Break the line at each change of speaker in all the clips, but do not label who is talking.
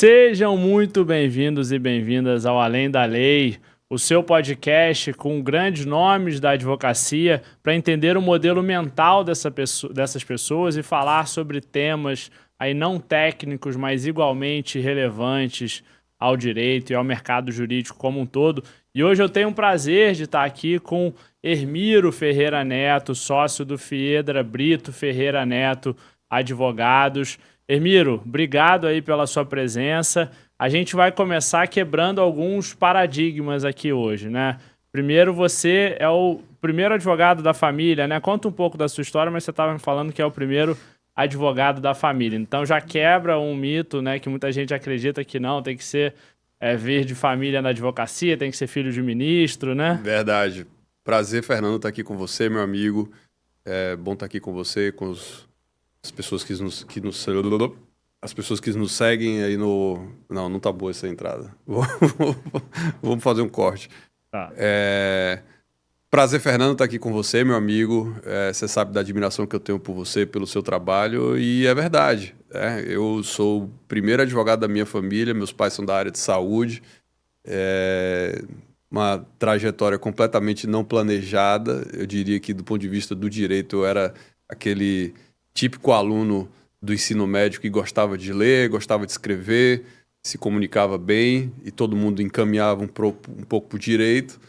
Sejam muito bem-vindos e bem-vindas ao Além da Lei, o seu podcast com grandes nomes da advocacia para entender o modelo mental dessas pessoas e falar sobre temas aí não técnicos, mas igualmente relevantes ao direito e ao mercado jurídico como um todo. E hoje eu tenho o prazer de estar aqui com Hermiro Ferreira Neto, sócio do Fiedra Brito Ferreira Neto Advogados. Hermiro, obrigado aí pela sua presença. A gente vai começar quebrando alguns paradigmas aqui hoje, né? Primeiro, você é o primeiro advogado da família, né? Conta um pouco da sua história, mas você estava me falando que é o primeiro advogado da família. Então já quebra um mito, né? Que muita gente acredita que não, tem que ser vir de família na advocacia, tem que ser filho de ministro, né?
Verdade. Prazer, Fernando, estar aqui com você, meu amigo. É bom estar aqui com você, com as pessoas as pessoas que nos seguem aí no... Não tá boa essa entrada. Vamos fazer um corte.
Tá.
Prazer, Fernando, estar aqui com você, meu amigo. Você sabe da admiração que eu tenho por você, pelo seu trabalho, e é verdade. Eu sou o primeiro advogado da minha família, meus pais são da área de saúde. Uma trajetória completamente não planejada. Eu diria que, do ponto de vista do direito, eu era aquele típico aluno do ensino médio que gostava de ler, gostava de escrever, se comunicava bem e todo mundo encaminhava um pouco para o direito.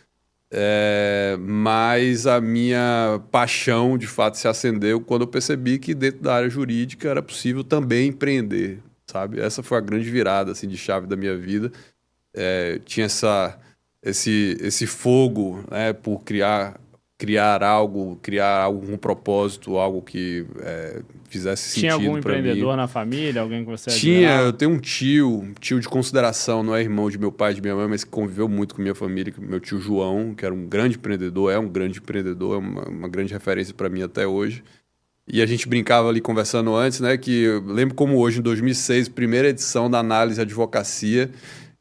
Mas a minha paixão, de fato, se acendeu quando eu percebi que dentro da área jurídica era possível também empreender, sabe? Essa foi a grande virada assim, de chave da minha vida. Tinha esse fogo, né, por criar algo com propósito, algo que fizesse sentido para mim.
Tinha algum empreendedor na família, alguém que você
admirava? Eu tenho um tio de consideração, não é irmão de meu pai e de minha mãe, mas que conviveu muito com minha família, meu tio João, que era um grande empreendedor, é uma grande referência para mim até hoje. E a gente brincava ali conversando antes, né, que eu lembro como hoje, em 2006, primeira edição da Análise Advocacia,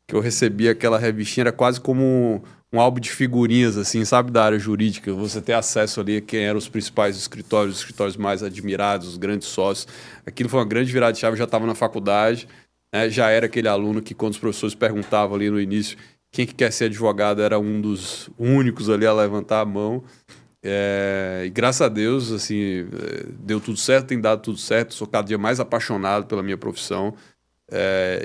que eu recebi aquela revistinha, era quase como um álbum de figurinhas, assim, sabe, da área jurídica. Você ter acesso ali a quem eram os principais escritórios, os escritórios mais admirados, os grandes sócios. Aquilo foi uma grande virada de chave, eu já estava na faculdade, né, já era aquele aluno que, quando os professores perguntavam ali no início quem que quer ser advogado, era um dos únicos ali a levantar a mão. E graças a Deus, assim, deu tudo certo, tem dado tudo certo, sou cada dia mais apaixonado pela minha profissão.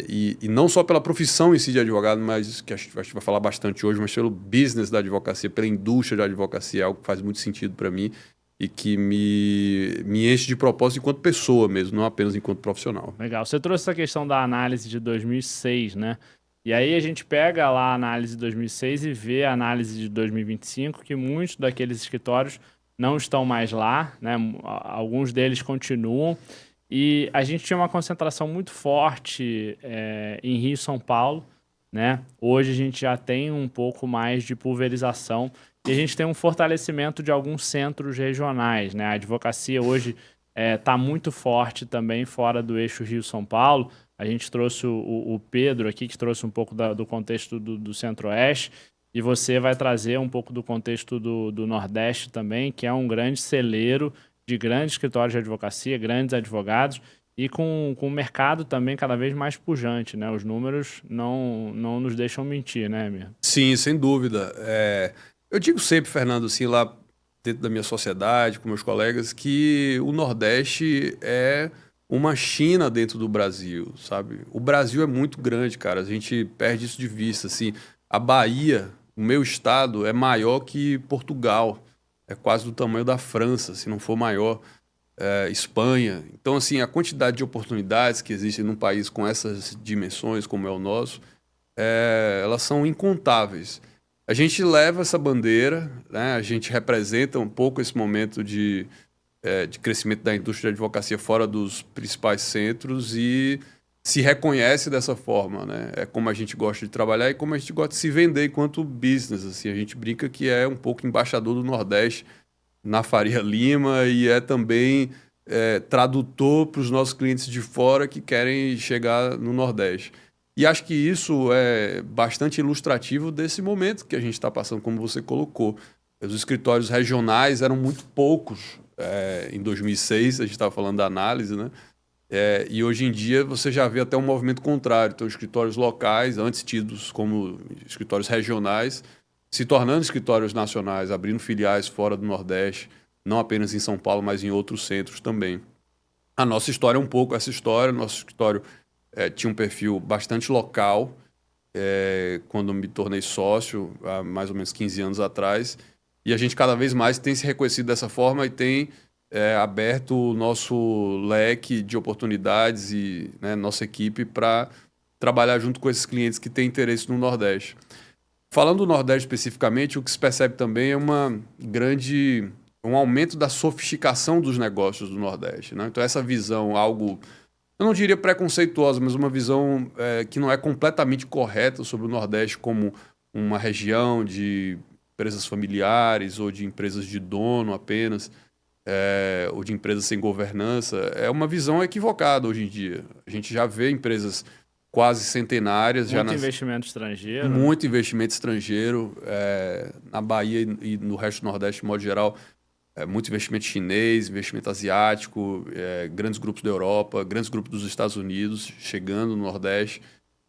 E não só pela profissão em si de advogado, mas que a gente vai falar bastante hoje, mas pelo business da advocacia, pela indústria da advocacia, é algo que faz muito sentido para mim e que me enche de propósito enquanto pessoa mesmo, não apenas enquanto profissional.
Legal. Você trouxe essa questão da análise de 2006, né? E aí a gente pega lá a análise de 2006 e vê a análise de 2025, que muitos daqueles escritórios não estão mais lá, né? Alguns deles continuam. E a gente tinha uma concentração muito forte em Rio e São Paulo, né? Hoje a gente já tem um pouco mais de pulverização e a gente tem um fortalecimento de alguns centros regionais, né? A advocacia hoje está muito forte também fora do eixo Rio-São Paulo. A gente trouxe o Pedro aqui, que trouxe um pouco do contexto do Centro-Oeste, e você vai trazer um pouco do contexto do Nordeste também, que é um grande celeiro de grandes escritórios de advocacia, grandes advogados, e com o mercado também cada vez mais pujante, né? Os números não nos deixam mentir, né, Emir?
Sim, sem dúvida. Eu digo sempre, Fernando, assim, lá dentro da minha sociedade, com meus colegas, que o Nordeste é uma China dentro do Brasil, sabe? O Brasil é muito grande, cara. A gente perde isso de vista, assim. A Bahia, o meu estado, é maior que Portugal. É quase do tamanho da França, se não for maior. Espanha. Então, assim, a quantidade de oportunidades que existem num país com essas dimensões, como é o nosso, elas são incontáveis. A gente leva essa bandeira, né? A gente representa um pouco esse momento de crescimento da indústria de advocacia fora dos principais centros e se reconhece dessa forma, né? É como a gente gosta de trabalhar e como a gente gosta de se vender enquanto business, assim. A gente brinca que é um pouco embaixador do Nordeste na Faria Lima e é também tradutor para os nossos clientes de fora que querem chegar no Nordeste. E acho que isso é bastante ilustrativo desse momento que a gente está passando, como você colocou. Os escritórios regionais eram muito poucos em 2006, a gente estava falando da análise, né? E hoje em dia você já vê até um movimento contrário. Então, escritórios locais, antes tidos como escritórios regionais, se tornando escritórios nacionais, abrindo filiais fora do Nordeste, não apenas em São Paulo, mas em outros centros também. A nossa história é um pouco essa história. Nosso escritório tinha um perfil bastante local, quando me tornei sócio, há mais ou menos 15 anos atrás. E a gente cada vez mais tem se reconhecido dessa forma e tem aberto o nosso leque de oportunidades e nossa equipe para trabalhar junto com esses clientes que têm interesse no Nordeste. Falando do Nordeste especificamente, o que se percebe também é um aumento da sofisticação dos negócios do Nordeste, né? Então, essa visão, algo, eu não diria preconceituosa, mas uma visão que não é completamente correta sobre o Nordeste como uma região de empresas familiares ou de empresas de dono apenas, ou de empresas sem governança, é uma visão equivocada hoje em dia. A gente já vê empresas quase centenárias.
Muito investimento estrangeiro.
Muito investimento estrangeiro. Na Bahia e no resto do Nordeste, de modo geral, muito investimento chinês, investimento asiático, grandes grupos da Europa, grandes grupos dos Estados Unidos chegando no Nordeste,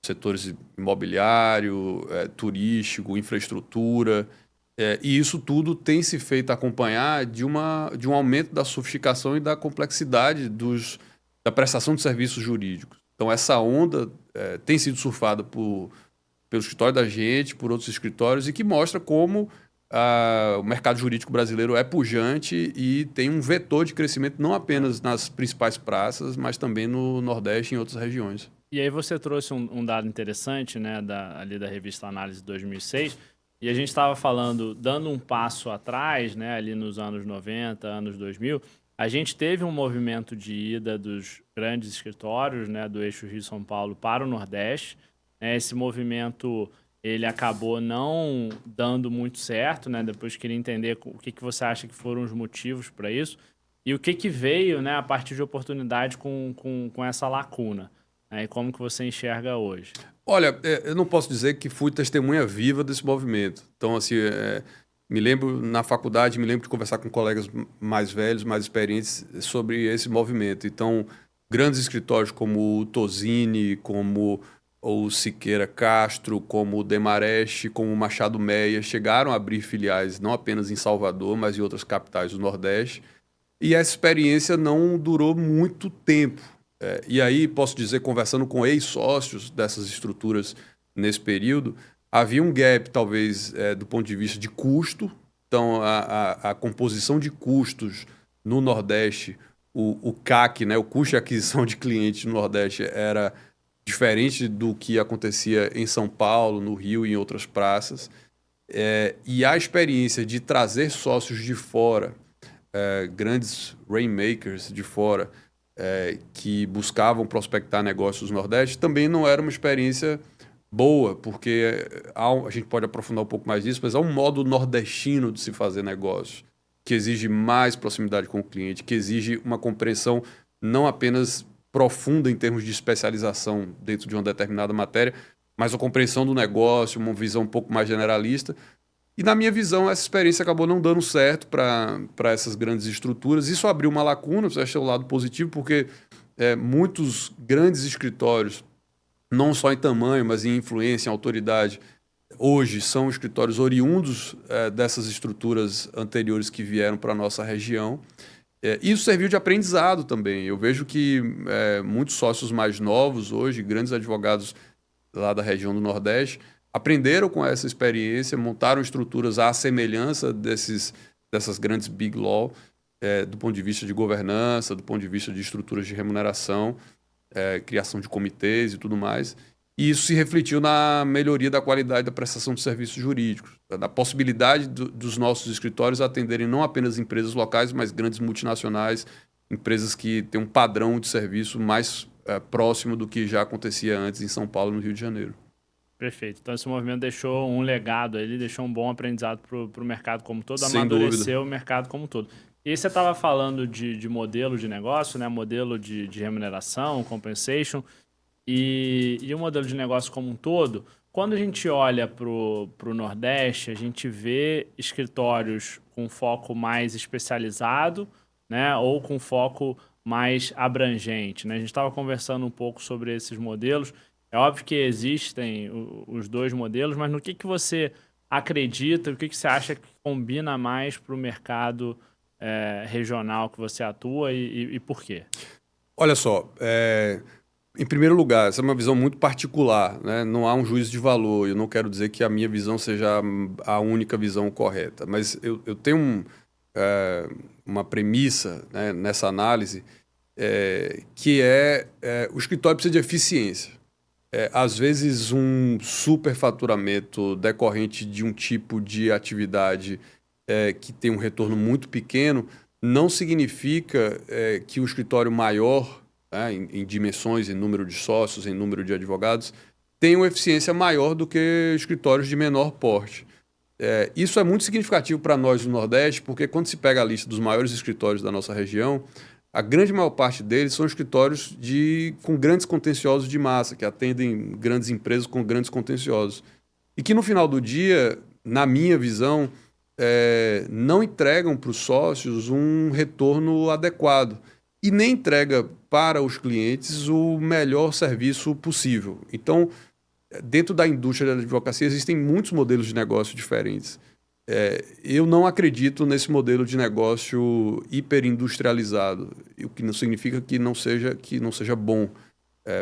setores imobiliário, turístico, infraestrutura. E isso tudo tem se feito acompanhar de um aumento da sofisticação e da complexidade da prestação de serviços jurídicos. Então, essa onda tem sido surfada pelo escritório da gente, por outros escritórios, e que mostra como o mercado jurídico brasileiro é pujante e tem um vetor de crescimento não apenas nas principais praças, mas também no Nordeste e em outras regiões.
E aí você trouxe um dado interessante, né, ali da revista Análise 2006, e a gente estava falando, dando um passo atrás, né, ali nos anos 90, anos 2000, a gente teve um movimento de ida dos grandes escritórios, né, do eixo Rio-São Paulo para o Nordeste. Esse movimento ele acabou não dando muito certo, né? Depois queria entender o que você acha que foram os motivos para isso e o que veio, né, a partir de oportunidade com essa lacuna. E como que você enxerga hoje?
Olha, eu não posso dizer que fui testemunha viva desse movimento. Então, assim, me lembro na faculdade, me lembro de conversar com colegas mais velhos, mais experientes sobre esse movimento. Então, grandes escritórios como o Tosini, como o Siqueira Castro, como o Demarest, como o Machado Meia, chegaram a abrir filiais não apenas em Salvador, mas em outras capitais do Nordeste. E essa experiência não durou muito tempo. E aí, posso dizer, conversando com ex-sócios dessas estruturas nesse período, havia um gap, talvez, do ponto de vista de custo. Então, a composição de custos no Nordeste, o CAC, né, o custo de aquisição de clientes no Nordeste, era diferente do que acontecia em São Paulo, no Rio e em outras praças. E a experiência de trazer sócios de fora, grandes rainmakers de fora, que buscavam prospectar negócios no Nordeste, também não era uma experiência boa, porque a gente pode aprofundar um pouco mais disso, mas há um modo nordestino de se fazer negócio, que exige mais proximidade com o cliente, que exige uma compreensão não apenas profunda em termos de especialização dentro de uma determinada matéria, mas a compreensão do negócio, uma visão um pouco mais generalista. E na minha visão, essa experiência acabou não dando certo para essas grandes estruturas. Isso abriu uma lacuna, você acha o lado positivo, porque muitos grandes escritórios, não só em tamanho, mas em influência, em autoridade, hoje são escritórios oriundos dessas estruturas anteriores que vieram para a nossa região. Isso serviu de aprendizado também. Eu vejo que muitos sócios mais novos hoje, grandes advogados lá da região do Nordeste, aprenderam com essa experiência, montaram estruturas à semelhança dessas grandes big law, do ponto de vista de governança, do ponto de vista de estruturas de remuneração, criação de comitês e tudo mais. E isso se refletiu na melhoria da qualidade da prestação de serviços jurídicos, da possibilidade dos nossos escritórios atenderem não apenas empresas locais, mas grandes multinacionais, empresas que têm um padrão de serviço mais próximo do que já acontecia antes em São Paulo e no Rio de Janeiro.
Perfeito. Então, esse movimento deixou um legado, ele deixou um bom aprendizado para o mercado como um todo,
Sem
amadureceu
dúvida.
o mercado como um todo. E aí você estava falando de modelo de negócio, né? Modelo de remuneração, compensation, e o modelo de negócio como um todo. Quando a gente olha para o Nordeste, a gente vê escritórios com foco mais especializado, né? Ou com foco mais abrangente, né? A gente estava conversando um pouco sobre esses modelos. É óbvio que existem os dois modelos, mas no que você acredita, o que você acha que combina mais para o mercado regional que você atua e por quê?
Olha só, em primeiro lugar, essa é uma visão muito particular, né? Não há um juízo de valor. Eu não quero dizer que a minha visão seja a única visão correta, mas eu tenho uma premissa, né, nessa análise, que o escritório precisa de eficiência. Às vezes, um superfaturamento decorrente de um tipo de atividade que tem um retorno muito pequeno não significa que o escritório maior, né, em dimensões, em número de sócios, em número de advogados, tenha uma eficiência maior do que escritórios de menor porte. Isso é muito significativo para nós do Nordeste, porque quando se pega a lista dos maiores escritórios da nossa região, a grande maior parte deles são escritórios com grandes contenciosos de massa, que atendem grandes empresas com grandes contenciosos. E que no final do dia, na minha visão, não entregam para os sócios um retorno adequado e nem entrega para os clientes o melhor serviço possível. Então, dentro da indústria da advocacia, existem muitos modelos de negócio diferentes. Eu não acredito nesse modelo de negócio hiperindustrializado, o que não significa que não seja bom.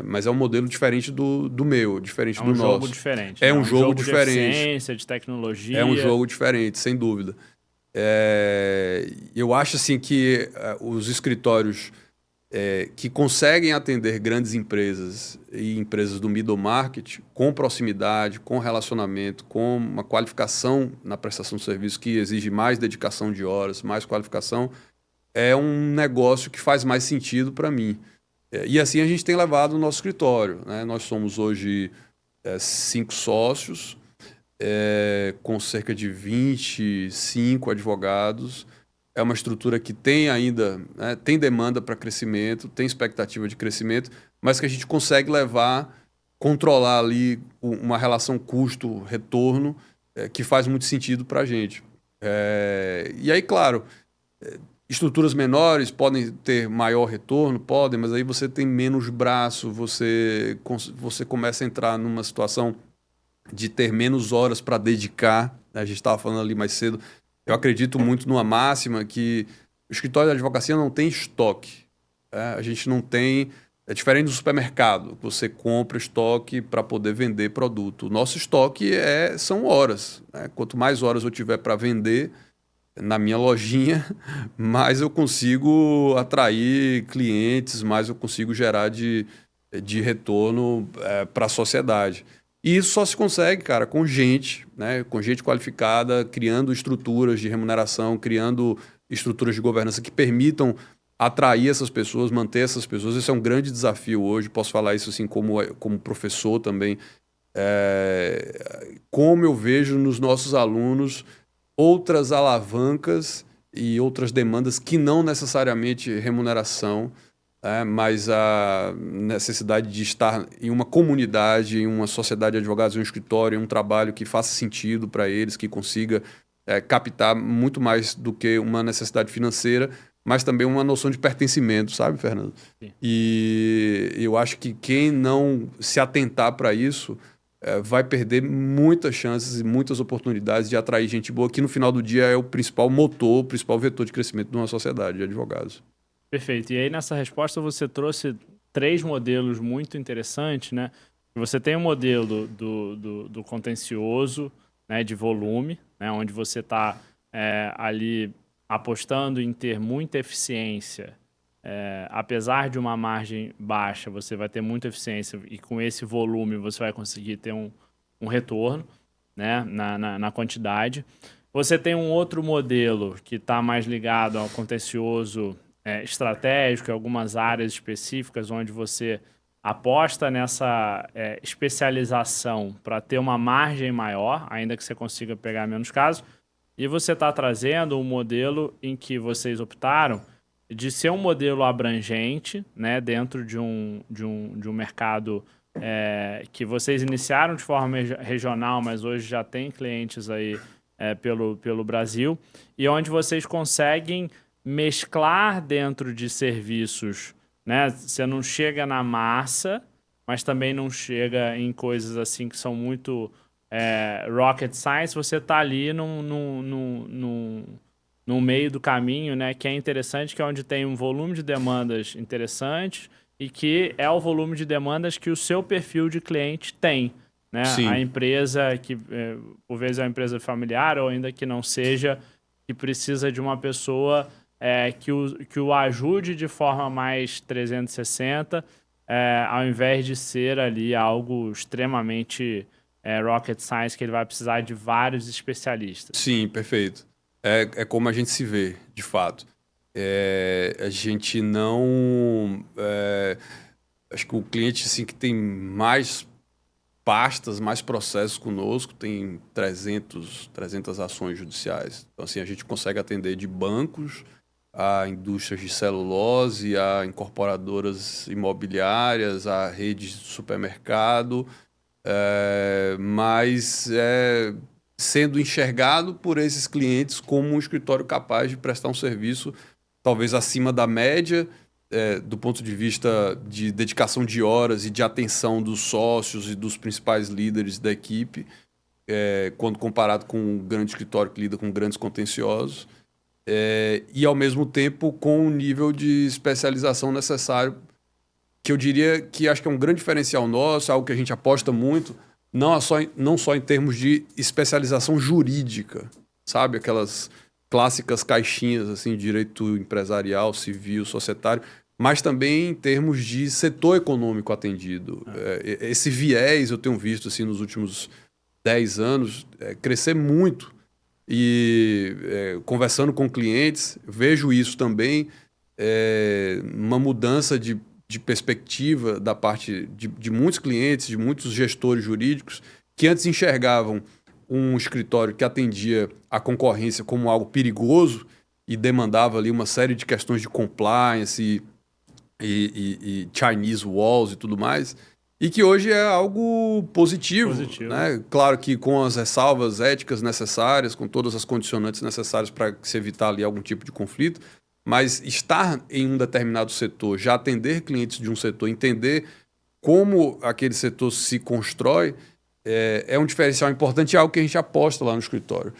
Mas é um modelo diferente do meu, diferente do nosso.
É um jogo diferente.
É um jogo diferente.
De eficiência, de tecnologia.
É um jogo diferente, sem dúvida. Eu acho assim que os escritórios que conseguem atender grandes empresas e empresas do middle market com proximidade, com relacionamento, com uma qualificação na prestação de serviço que exige mais dedicação de horas, mais qualificação, é um negócio que faz mais sentido para mim. E assim a gente tem levado o nosso escritório, né? Nós somos hoje 5 sócios, com cerca de 25 advogados. É uma estrutura que tem ainda, né, tem demanda para crescimento, tem expectativa de crescimento, mas que a gente consegue controlar ali uma relação custo-retorno que faz muito sentido para a gente. E aí, claro, estruturas menores podem ter maior retorno, podem, mas aí você tem menos braço, você começa a entrar numa situação de ter menos horas para dedicar, né? A gente estava falando ali mais cedo. Eu acredito muito numa máxima que o escritório de advocacia não tem estoque. A gente não tem... É diferente do supermercado, que você compra estoque para poder vender produto. O nosso estoque são horas, né? Quanto mais horas eu tiver para vender na minha lojinha, mais eu consigo atrair clientes, mais eu consigo gerar de retorno para a sociedade. E isso só se consegue, cara, com gente, né? Com gente qualificada, criando estruturas de remuneração, criando estruturas de governança que permitam atrair essas pessoas, manter essas pessoas. Esse é um grande desafio hoje. Posso falar isso assim como professor também. Como eu vejo nos nossos alunos outras alavancas e outras demandas que não necessariamente remuneração, mas a necessidade de estar em uma comunidade, em uma sociedade de advogados, em um escritório, em um trabalho que faça sentido para eles, que consiga captar muito mais do que uma necessidade financeira, mas também uma noção de pertencimento, sabe, Fernando? Sim. E eu acho que quem não se atentar para isso vai perder muitas chances e muitas oportunidades de atrair gente boa, que no final do dia é o principal motor, o principal vetor de crescimento de uma sociedade de advogados.
Perfeito. E aí, nessa resposta, você trouxe 3 modelos muito interessantes, né? Você tem o modelo do contencioso, né, de volume, né, onde você está ali apostando em ter muita eficiência. Apesar de uma margem baixa, você vai ter muita eficiência e com esse volume você vai conseguir ter um retorno, né, na quantidade. Você tem um outro modelo que está mais ligado ao contencioso estratégico, em algumas áreas específicas, onde você aposta nessa especialização para ter uma margem maior, ainda que você consiga pegar menos casos. E você está trazendo um modelo em que vocês optaram de ser um modelo abrangente, né, dentro de um mercado que vocês iniciaram de forma regional, mas hoje já tem clientes aí pelo Brasil, e onde vocês conseguem mesclar dentro de serviços, né? Você não chega na massa, mas também não chega em coisas assim que são muito rocket science. Você está ali no meio do caminho, né? Que é interessante, que é onde tem um volume de demandas interessantes e que é o volume de demandas que o seu perfil de cliente tem, né? A
Sim.
empresa que, por vezes, é uma empresa familiar ou ainda que não seja, que precisa de uma pessoa que o ajude de forma mais 360, ao invés de ser ali algo extremamente rocket science, que ele vai precisar de vários especialistas.
Sim, perfeito. É como a gente se vê, de fato. A gente não. Acho que o cliente assim, que tem mais pastas, mais processos conosco, tem 300 ações judiciais. Então, assim, a gente consegue atender de bancos a indústrias de celulose, a incorporadoras imobiliárias, a redes de supermercado, mas sendo enxergado por esses clientes como um escritório capaz de prestar um serviço talvez acima da média, do ponto de vista de dedicação de horas e de atenção dos sócios e dos principais líderes da equipe, quando comparado com um grande escritório que lida com grandes contenciosos, e ao mesmo tempo com o nível de especialização necessário, que eu diria que acho que é um grande diferencial nosso, algo que a gente aposta muito, não só em termos de especialização jurídica, sabe? Aquelas clássicas caixinhas assim, de direito empresarial, civil, societário, mas também em termos de setor econômico atendido. Esse viés eu tenho visto assim, nos últimos 10 anos crescer muito. E conversando com clientes, vejo isso também, uma mudança de perspectiva da parte de muitos clientes, de muitos gestores jurídicos, que antes enxergavam um escritório que atendia a concorrência como algo perigoso e demandava ali uma série de questões de compliance e Chinese walls e tudo mais, e que hoje é algo positivo, né? Claro que com as ressalvas éticas necessárias, com todas as condicionantes necessárias para se evitar ali algum tipo de conflito, mas estar em um determinado setor, já atender clientes de um setor, entender como aquele setor se constrói, é um diferencial importante e algo que a gente aposta lá no escritório.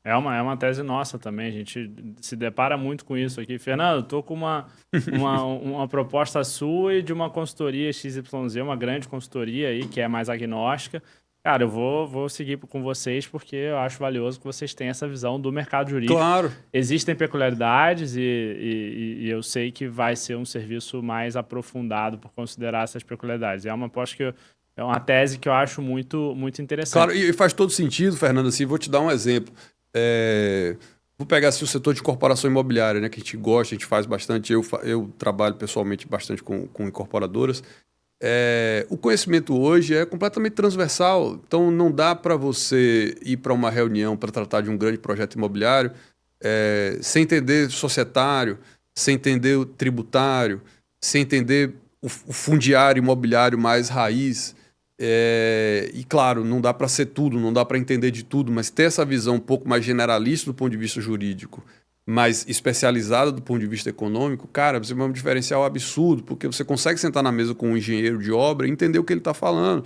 É uma tese nossa também, a gente se depara muito com isso aqui. Fernando, estou com uma proposta sua e de uma consultoria XYZ, uma grande consultoria aí, que é mais agnóstica. Cara, eu vou seguir com vocês porque eu acho valioso que vocês tenham essa visão do mercado jurídico.
Claro.
Existem peculiaridades e eu sei que vai ser um serviço mais aprofundado por considerar essas peculiaridades. É uma aposta que é uma tese que eu acho muito, muito interessante.
Claro, e faz todo sentido, Fernando. Assim, vou te dar um exemplo. Vou pegar assim, o setor de incorporação imobiliária, né, que a gente gosta, a gente faz bastante. Eu trabalho pessoalmente bastante com incorporadoras. O conhecimento hoje é completamente transversal, então não dá para você ir para uma reunião para tratar de um grande projeto imobiliário sem entender societário, sem entender o tributário, sem entender o fundiário imobiliário mais raiz. E claro, não dá para ser tudo, não dá para entender de tudo, mas ter essa visão um pouco mais generalista do ponto de vista jurídico, mais especializada do ponto de vista econômico, cara, você vai um diferencial absurdo, porque você consegue sentar na mesa com um engenheiro de obra e entender o que ele está falando.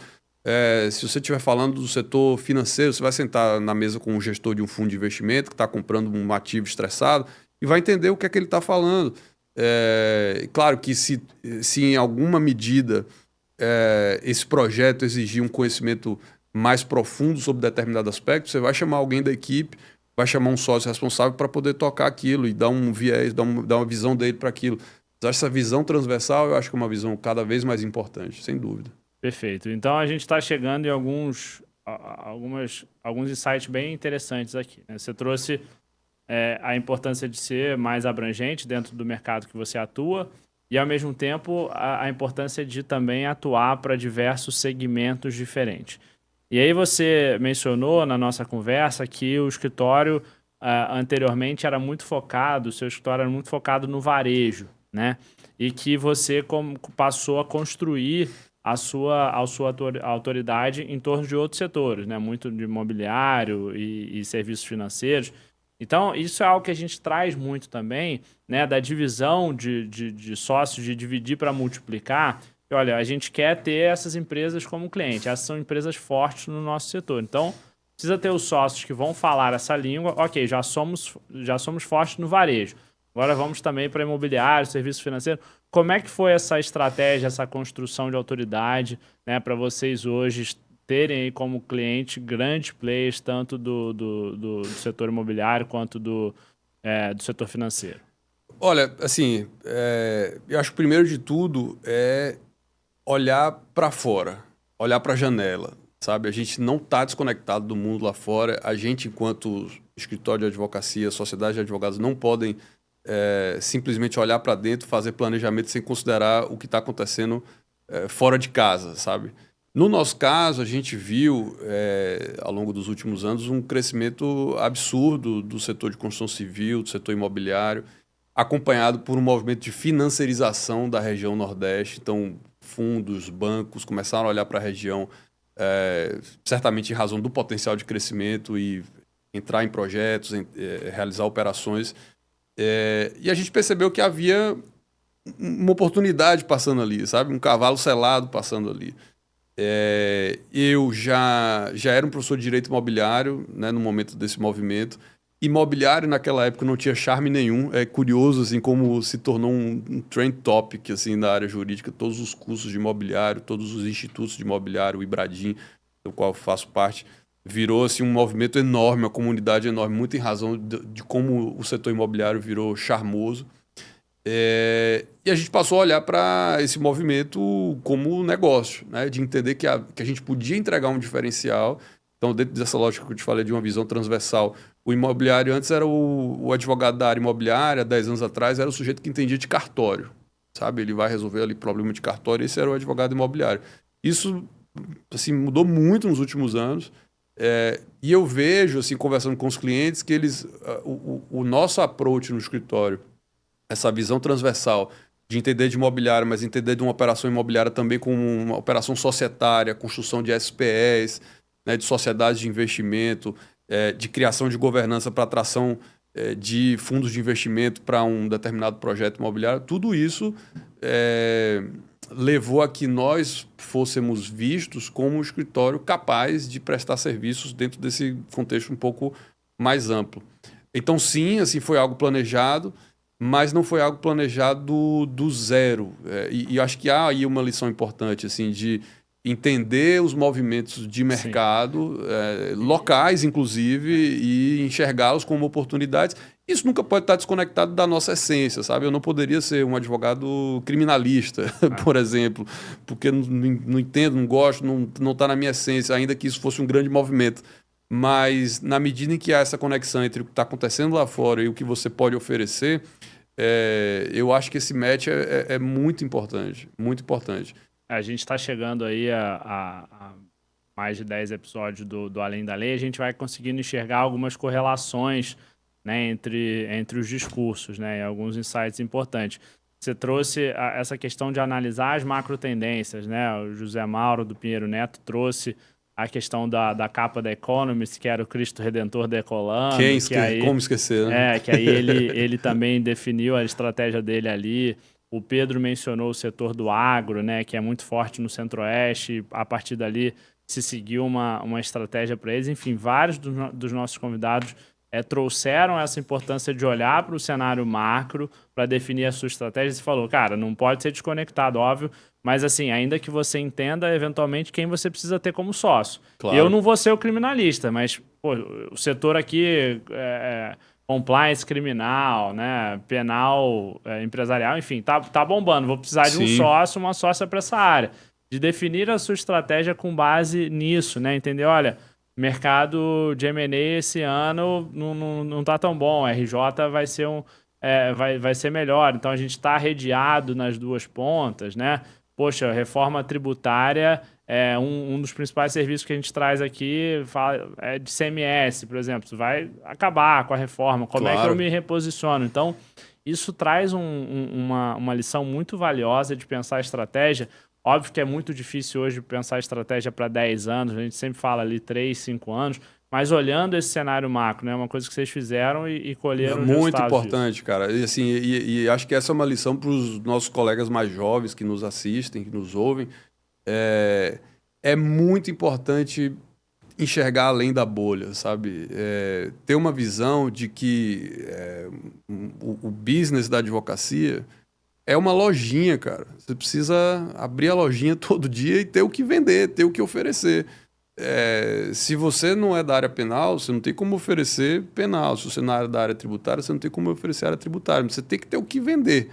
Se você estiver falando do setor financeiro, você vai sentar na mesa com um gestor de um fundo de investimento que está comprando um ativo estressado e vai entender o que é que ele está falando. Claro que se em alguma medida esse projeto exigir um conhecimento mais profundo sobre determinado aspecto, você vai chamar alguém da equipe, vai chamar um sócio responsável para poder tocar aquilo e dar um viés, dar uma visão dele para aquilo. Essa visão transversal eu acho que é uma visão cada vez mais importante, sem dúvida.
Perfeito. Então a gente está chegando em alguns insights bem interessantes aqui, né? Você trouxe a importância de ser mais abrangente dentro do mercado que você atua e, ao mesmo tempo, a importância de também atuar para diversos segmentos diferentes. E aí você mencionou na nossa conversa que o escritório anteriormente era muito focado, o seu escritório era muito focado no varejo, né? E que você passou a construir a sua autoridade em torno de outros setores, né? Muito de imobiliário e serviços financeiros. Então, isso é algo que a gente traz muito também, né, da divisão de sócios, de dividir para multiplicar. E, olha, a gente quer ter essas empresas como cliente. Essas são empresas fortes no nosso setor. Então, precisa ter os sócios que vão falar essa língua. Ok, já somos fortes no varejo. Agora vamos também para imobiliário, serviço financeiro. Como é que foi essa estratégia, essa construção de autoridade, né, para vocês hoje terem aí como cliente grandes players, tanto do setor imobiliário quanto do setor financeiro?
Olha, assim, eu acho que primeiro de tudo é olhar para fora, olhar para a janela, sabe? A gente não está desconectado do mundo lá fora. A gente, enquanto escritório de advocacia, sociedade de advogados, não podem simplesmente olhar para dentro, fazer planejamento sem considerar o que está acontecendo fora de casa, sabe? No nosso caso, a gente viu, ao longo dos últimos anos, um crescimento absurdo do setor de construção civil, do setor imobiliário, acompanhado por um movimento de financiarização da região Nordeste. Então, fundos, bancos começaram a olhar para a região, certamente em razão do potencial de crescimento e entrar em projetos, realizar operações. E a gente percebeu que havia uma oportunidade passando ali, sabe? Um cavalo selado passando ali. Eu já era um professor de direito imobiliário, né, no momento desse movimento. Imobiliário naquela época não tinha charme nenhum. É curioso assim como se tornou um trend topic assim na área jurídica. Todos os cursos de imobiliário, todos os institutos de imobiliário, o Ibradim, do qual eu faço parte, virou assim um movimento enorme, uma comunidade enorme, muito em razão de como o setor imobiliário virou charmoso. E a gente passou a olhar para esse movimento como negócio, né? De entender que a gente podia entregar um diferencial. Então, dentro dessa lógica que eu te falei de uma visão transversal, o imobiliário antes era o advogado da área imobiliária, 10 anos atrás, era o sujeito que entendia de cartório, sabe? Ele vai resolver ali problema de cartório, esse era o advogado imobiliário. Isso assim, mudou muito nos últimos anos. E eu vejo, assim, conversando com os clientes, que o nosso approach no escritório, essa visão transversal de entender de imobiliário, mas entender de uma operação imobiliária também como uma operação societária, construção de SPEs, né, de sociedades de investimento, de criação de governança para atração de fundos de investimento para um determinado projeto imobiliário, tudo isso levou a que nós fôssemos vistos como um escritório capaz de prestar serviços dentro desse contexto um pouco mais amplo. Então, sim, assim, foi algo planejado, mas não foi algo planejado do zero. E acho que há aí uma lição importante, assim, de entender os movimentos de mercado, locais, inclusive, e enxergá-los como oportunidades. Isso nunca pode estar desconectado da nossa essência, sabe? Eu não poderia ser um advogado criminalista, por exemplo, porque não entendo, não gosto, não está na minha essência, ainda que isso fosse um grande movimento. Mas, na medida em que há essa conexão entre o que está acontecendo lá fora e o que você pode oferecer, eu acho que esse match é muito importante, muito importante.
A gente está chegando aí a mais de 10 episódios do Além da Lei, a gente vai conseguindo enxergar algumas correlações, né, entre os discursos, né, e alguns insights importantes. Você trouxe essa questão de analisar as macro tendências, né? O José Mauro do Pinheiro Neto trouxe a questão da capa da Economist, que era o Cristo Redentor decolando.
Como esquecer, né?
Que aí ele também definiu a estratégia dele ali. O Pedro mencionou o setor do agro, né, que é muito forte no Centro-Oeste. A partir dali se seguiu uma estratégia para eles. Enfim, vários dos nossos convidados trouxeram essa importância de olhar para o cenário macro para definir a sua estratégia. Você falou, cara, não pode ser desconectado, óbvio, mas assim, ainda que você entenda eventualmente quem você precisa ter como sócio.
Claro.
Eu não vou ser o criminalista, mas pô, o setor aqui compliance criminal, né, penal empresarial, enfim, tá bombando. Vou precisar de um sócio, uma sócia para essa área. De definir a sua estratégia com base nisso, né? Entender, olha, mercado de M&A esse ano não tá tão bom, RJ vai ser vai ser melhor. Então a gente está arrediado nas duas pontas, né? Poxa, reforma tributária é um dos principais serviços que a gente traz aqui, é de CMS, por exemplo. Vai acabar com a reforma, como é que eu me reposiciono? Então, isso traz uma lição muito valiosa de pensar a estratégia. Óbvio que é muito difícil hoje pensar estratégia para 10 anos, a gente sempre fala ali 3, 5 anos, mas olhando esse cenário macro, né? Uma coisa que vocês fizeram e colheram os
Muito
resultados
importante,
disso.
cara. E, assim, e acho que essa é uma lição para os nossos colegas mais jovens que nos assistem, que nos ouvem. É muito importante enxergar além da bolha, sabe? Ter uma visão de que o business da advocacia é uma lojinha, cara. Você precisa abrir a lojinha todo dia e ter o que vender, ter o que oferecer. Se você não é da área penal, você não tem como oferecer penal. Se você não é da área tributária, você não tem como oferecer área tributária. Você tem que ter o que vender.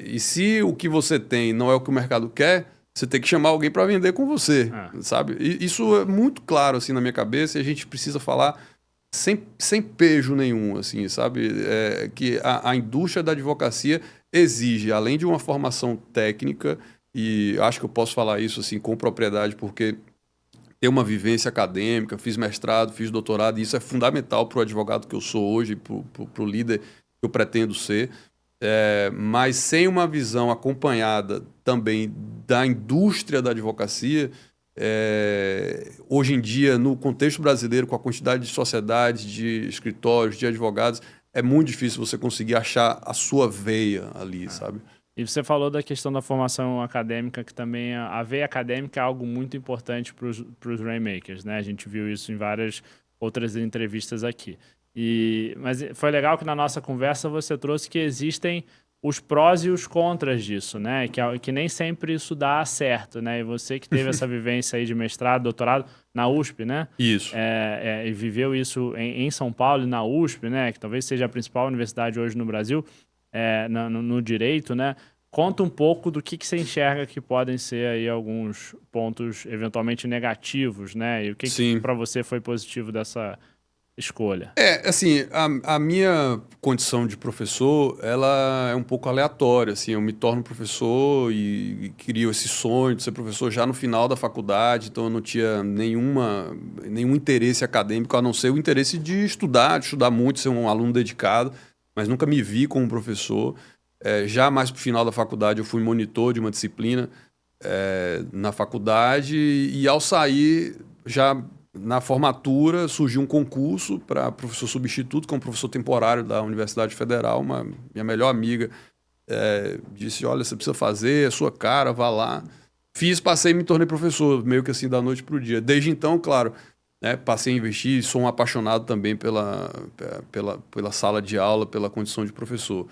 E se o que você tem não é o que o mercado quer, você tem que chamar alguém para vender com você, sabe? E isso é muito claro assim na minha cabeça e a gente precisa falar sem pejo nenhum, assim, sabe? Que a indústria da advocacia exige, além de uma formação técnica, e acho que eu posso falar isso assim com propriedade porque ter uma vivência acadêmica, fiz mestrado, fiz doutorado, e isso é fundamental para o advogado que eu sou hoje, para o líder que eu pretendo ser. Mas sem uma visão acompanhada também da indústria da advocacia, hoje em dia, no contexto brasileiro, com a quantidade de sociedades, de escritórios, de advogados, é muito difícil você conseguir achar a sua veia ali, sabe?
E você falou da questão da formação acadêmica, que também a veia acadêmica é algo muito importante para os Rainmakers, né? A gente viu isso em várias outras entrevistas aqui. Mas foi legal que na nossa conversa você trouxe que existem os prós e os contras disso, né? Que nem sempre isso dá certo, né? E você que teve essa vivência aí de mestrado, doutorado na USP, né?
Isso.
E viveu isso em São Paulo e na USP, né? Que talvez seja a principal universidade hoje no Brasil, no direito, né? Conta um pouco do que você enxerga que podem ser aí alguns pontos eventualmente negativos, né? E o que para você foi positivo dessa escolha?
Assim, a minha condição de professor, ela é um pouco aleatória, assim, eu me torno professor e crio esse sonho de ser professor já no final da faculdade, então eu não tinha nenhum interesse acadêmico, a não ser o interesse de estudar muito, ser um aluno dedicado, mas nunca me vi como professor. Já mais pro final da faculdade eu fui monitor de uma disciplina na faculdade e ao sair, já na formatura, surgiu um concurso para professor substituto, que é um professor temporário da Universidade Federal. Minha melhor amiga disse, olha, você precisa fazer, é sua cara, vá lá. Fiz, passei e me tornei professor, meio que assim, da noite para o dia. Desde então, claro, passei a investir, sou um apaixonado também pela sala de aula, pela condição de professor.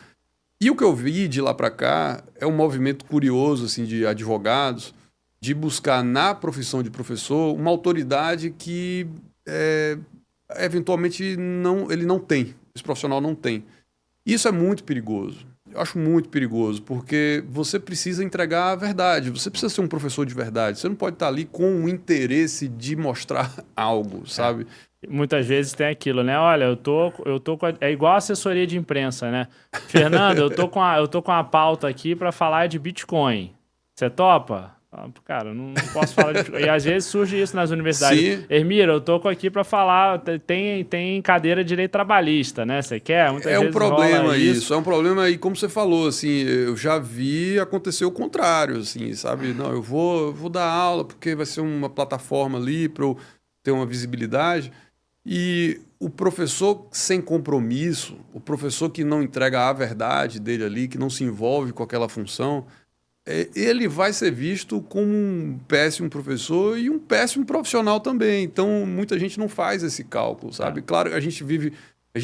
E o que eu vi de lá para cá é um movimento curioso assim, de advogados de buscar na profissão de professor uma autoridade que eventualmente ele não tem, esse profissional não tem. Isso é muito perigoso. Eu acho muito perigoso, porque você precisa entregar a verdade, você precisa ser um professor de verdade, você não pode estar ali com o interesse de mostrar algo, sabe?
Muitas vezes tem aquilo, né? Olha, eu tô com é igual assessoria de imprensa, né? Fernando, eu tô com a pauta aqui para falar de Bitcoin. Você topa? Cara, não posso falar de Bitcoin. E às vezes surge isso nas universidades.
Sim.
Hermira, eu tô aqui para falar, tem cadeira de direito trabalhista, né? Você quer? Muitas vezes
um problema
rola
isso, é um problema e como você falou, assim, eu já vi acontecer o contrário, assim, sabe? Não, eu vou dar aula porque vai ser uma plataforma ali para eu ter uma visibilidade. E o professor sem compromisso, o professor que não entrega a verdade dele ali, que não se envolve com aquela função, ele vai ser visto como um péssimo professor e um péssimo profissional também. Então, muita gente não faz esse cálculo, sabe? Claro, a gente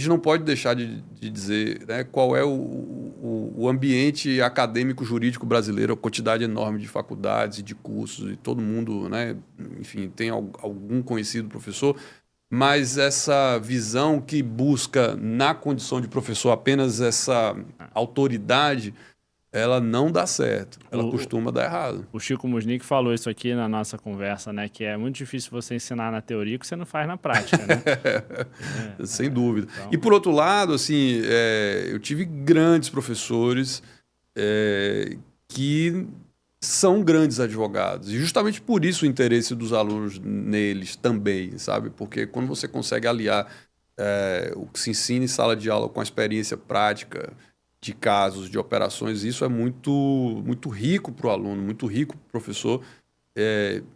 não pode deixar de dizer, né, qual é o ambiente acadêmico jurídico brasileiro, a quantidade enorme de faculdades e de cursos, e todo mundo, né, enfim, tem algum conhecido professor. Mas essa visão que busca, na condição de professor, apenas essa autoridade, ela não dá certo. Ela costuma dar errado.
O Chico Musnick falou isso aqui na nossa conversa, né? Que é muito difícil você ensinar na teoria que você não faz na prática, né?
Sem dúvida.
Então...
E, por outro lado, assim, eu tive grandes professores que são grandes advogados. E justamente por isso o interesse dos alunos neles também, sabe? Porque quando você consegue aliar o que se ensina em sala de aula com a experiência prática de casos, de operações, isso é muito, muito rico para o aluno, muito rico para o professor.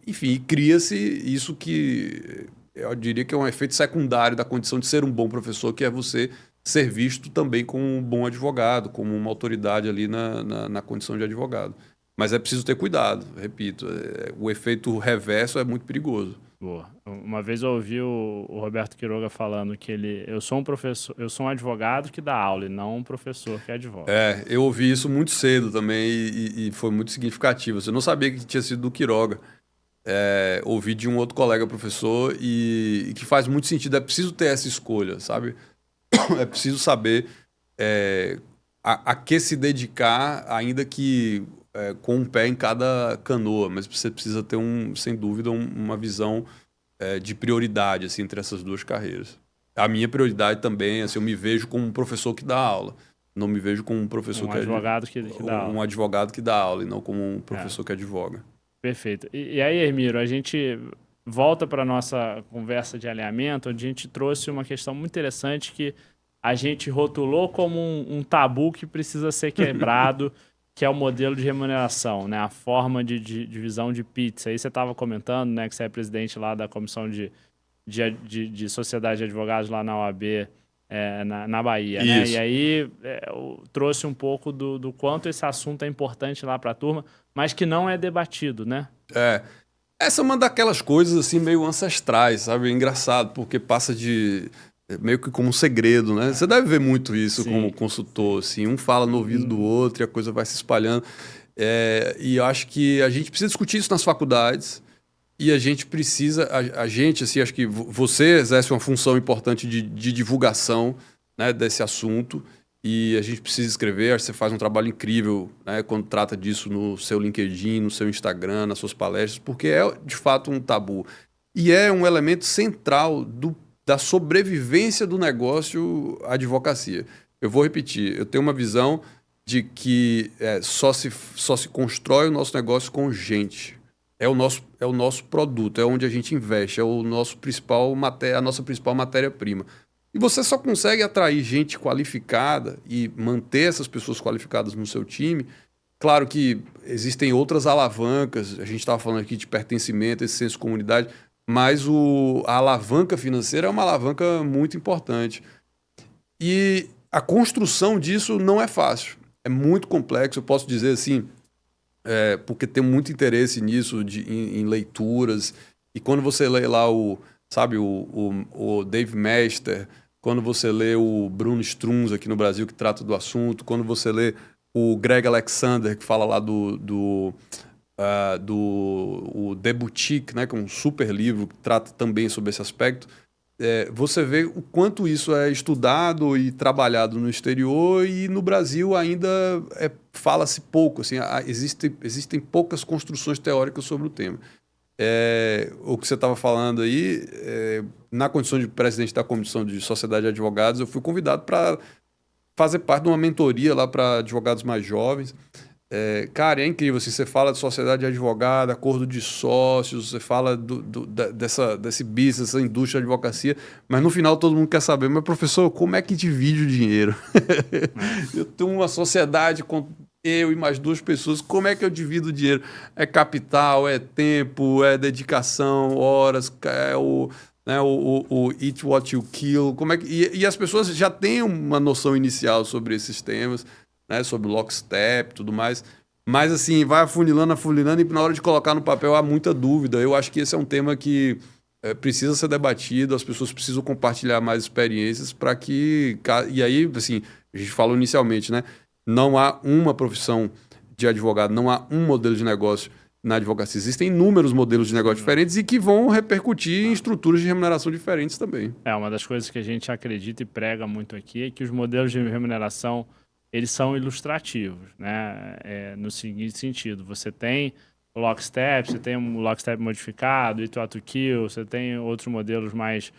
Enfim, cria-se isso que eu diria que é um efeito secundário da condição de ser um bom professor, que é você ser visto também como um bom advogado, como uma autoridade ali na condição de advogado. Mas é preciso ter cuidado, repito, o efeito reverso é muito perigoso.
Boa. Uma vez eu ouvi o Roberto Quiroga falando que eu sou um professor, eu sou um advogado que dá aula e não um professor que advoga.
Eu ouvi isso muito cedo também e foi muito significativo. Eu não sabia que tinha sido do Quiroga. Ouvi de um outro colega professor e que faz muito sentido. É preciso ter essa escolha, sabe? É preciso saber a que se dedicar, ainda que com um pé em cada canoa, mas você precisa ter, sem dúvida, uma visão de prioridade assim, entre essas duas carreiras. A minha prioridade também, assim, eu me vejo como um professor que dá aula. Não me vejo como um professor
advogado que dá aula.
Um advogado que dá aula e não como um professor que advoga.
Perfeito. E aí, Hermiro, a gente volta para a nossa conversa de alinhamento, onde a gente trouxe uma questão muito interessante que a gente rotulou como um tabu que precisa ser quebrado, que é o modelo de remuneração, né? A forma de divisão de pizza. Aí você estava comentando, né, que você é presidente lá da comissão de sociedade de advogados lá na OAB, na Bahia, né? E aí eu trouxe um pouco do quanto esse assunto é importante lá para a turma, mas que não é debatido, né?
Essa é uma daquelas coisas assim meio ancestrais, sabe? É engraçado, porque passa de meio que como um segredo, né? Você deve ver muito isso como consultor, assim, um fala no ouvido do outro e a coisa vai se espalhando. E eu acho que a gente precisa discutir isso nas faculdades e a gente precisa, a gente, assim, acho que você exerce uma função importante de divulgação, né, desse assunto. E a gente precisa escrever, acho que você faz um trabalho incrível, né, quando trata disso no seu LinkedIn, no seu Instagram, nas suas palestras, porque é de fato um tabu. E é um elemento central da sobrevivência do negócio advocacia. Eu vou repetir, eu tenho uma visão de que só se constrói o nosso negócio com gente. É o nosso produto, é onde a gente investe, é a nossa principal matéria-prima. E você só consegue atrair gente qualificada e manter essas pessoas qualificadas no seu time. Claro que existem outras alavancas, a gente estava falando aqui de pertencimento, esse senso de comunidade, mas a alavanca financeira é uma alavanca muito importante. E a construção disso não é fácil, é muito complexo, eu posso dizer assim, porque tenho muito interesse nisso, em leituras. E quando você lê lá o Dave Mester, quando você lê o Bruno Strunz aqui no Brasil, que trata do assunto, quando você lê o Greg Alexander, que fala lá do The Boutique, né, que é um super livro que trata também sobre esse aspecto, você vê o quanto isso é estudado e trabalhado no exterior e no Brasil ainda fala-se pouco. Assim, existem poucas construções teóricas sobre o tema. O que você estava falando aí, na condição de presidente da Comissão de Sociedade de Advogados, eu fui convidado para fazer parte de uma mentoria lá para advogados mais jovens. Cara, é incrível. Assim, você fala de sociedade de advogado, acordo de sócios, você fala desse business, dessa indústria de advocacia, mas no final todo mundo quer saber, mas professor, como é que divide o dinheiro? Eu tenho uma sociedade com eu e mais duas pessoas, como é que eu divido o dinheiro? É capital, é tempo, é dedicação, horas, o Eat What You Kill. E as pessoas já têm uma noção inicial sobre esses temas, né, sobre o lockstep e tudo mais. Mas, assim, vai afunilando, e na hora de colocar no papel há muita dúvida. Eu acho que esse é um tema que precisa ser debatido, as pessoas precisam compartilhar mais experiências para que... E aí, assim, a gente falou inicialmente, né? Não há uma profissão de advogado, não há um modelo de negócio na advocacia. Existem inúmeros modelos de negócio diferentes e que vão repercutir em estruturas de remuneração diferentes também.
Uma das coisas que a gente acredita e prega muito aqui é que os modelos de remuneração eles são ilustrativos, né? No seguinte sentido, você tem o lockstep, você tem um lockstep modificado, Eat What You Kill, você tem outros modelos mais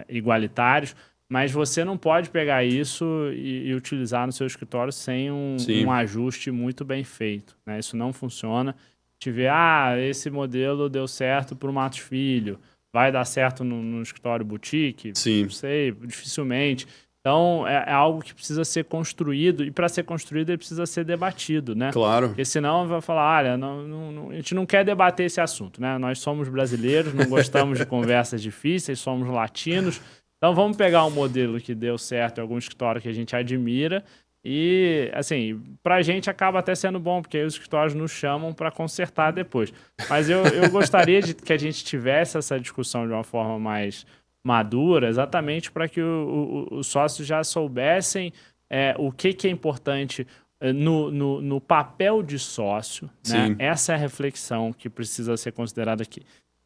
igualitários, mas você não pode pegar isso e utilizar no seu escritório sem um ajuste muito bem feito, né? Isso não funciona. Te vê, esse modelo deu certo para o Matos Filho, vai dar certo no escritório boutique?
Sim.
Não sei, dificilmente. Então, é algo que precisa ser construído, e para ser construído ele precisa ser debatido, né?
Claro.
Porque senão vai falar, olha, a gente não quer debater esse assunto, né? Nós somos brasileiros, não gostamos de conversas difíceis, somos latinos, então vamos pegar um modelo que deu certo em algum escritório que a gente admira e, assim, pra gente acaba até sendo bom, porque aí os escritórios nos chamam para consertar depois. Mas eu gostaria de que a gente tivesse essa discussão de uma forma mais madura, exatamente para que os sócios já soubessem o que é importante no papel de sócio, né? Essa é a reflexão que precisa ser considerada aqui.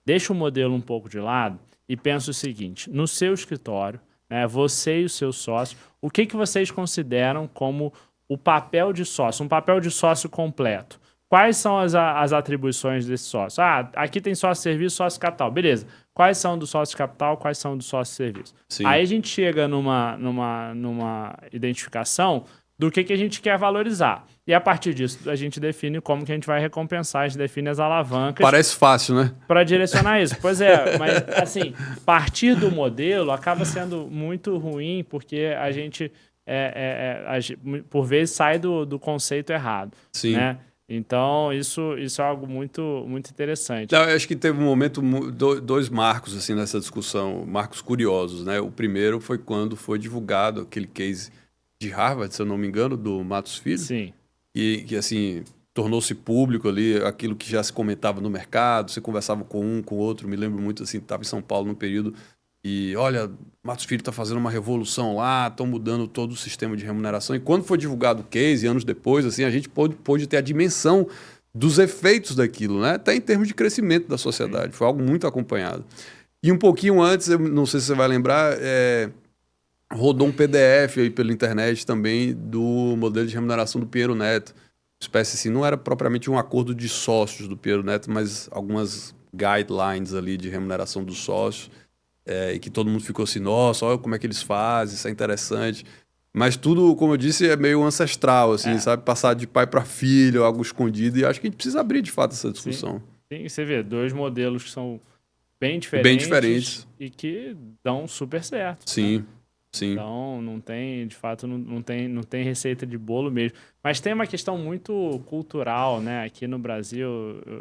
Deixa o modelo um pouco de lado e pensa o seguinte, no seu escritório, né, você e o seu sócio, o que vocês consideram como o papel de sócio, um papel de sócio completo? Quais são as atribuições desse sócio? Aqui tem sócio-serviço, sócio-capital. Beleza. Quais são do sócio-capital, quais são do sócio-serviço? Aí a gente chega numa identificação do que a gente quer valorizar. E a partir disso, a gente define como que a gente vai recompensar, a gente define as alavancas.
Parece fácil, né?
Para direcionar isso. Pois é, mas assim, partir do modelo acaba sendo muito ruim, porque a gente, por vezes, sai do conceito errado.
Sim.
Né? Então, isso é algo muito, muito interessante.
Eu acho que teve um momento, dois marcos assim, nessa discussão, marcos curiosos. Né? O primeiro foi quando foi divulgado aquele case de Harvard, se eu não me engano, do Matos Filho.
Sim.
E que, assim, tornou-se público ali aquilo que já se comentava no mercado, você conversava com um, com o outro. Me lembro muito, assim, estava em São Paulo num período e, olha, Matos Filho está fazendo uma revolução lá, estão mudando todo o sistema de remuneração. E quando foi divulgado o case, anos depois, assim, a gente pôde ter a dimensão dos efeitos daquilo, né? Até em termos de crescimento da sociedade. Foi algo muito acompanhado. E um pouquinho antes, eu não sei se você vai lembrar, rodou um PDF aí pela internet também do modelo de remuneração do Pinheiro Neto. Espécie assim, não era propriamente um acordo de sócios do Pinheiro Neto, mas algumas guidelines ali de remuneração dos sócios. E que todo mundo ficou assim, nossa, olha como é que eles fazem, isso é interessante. Mas tudo, como eu disse, é meio ancestral, assim, sabe? Passar de pai para filho, algo escondido. E acho que a gente precisa abrir, de fato, essa discussão.
Sim, você vê, dois modelos que são bem diferentes. E que dão super certo.
Sim.
Né?
Sim.
Então, não tem, de fato, não tem receita de bolo mesmo. Mas tem uma questão muito cultural, né? Aqui no Brasil,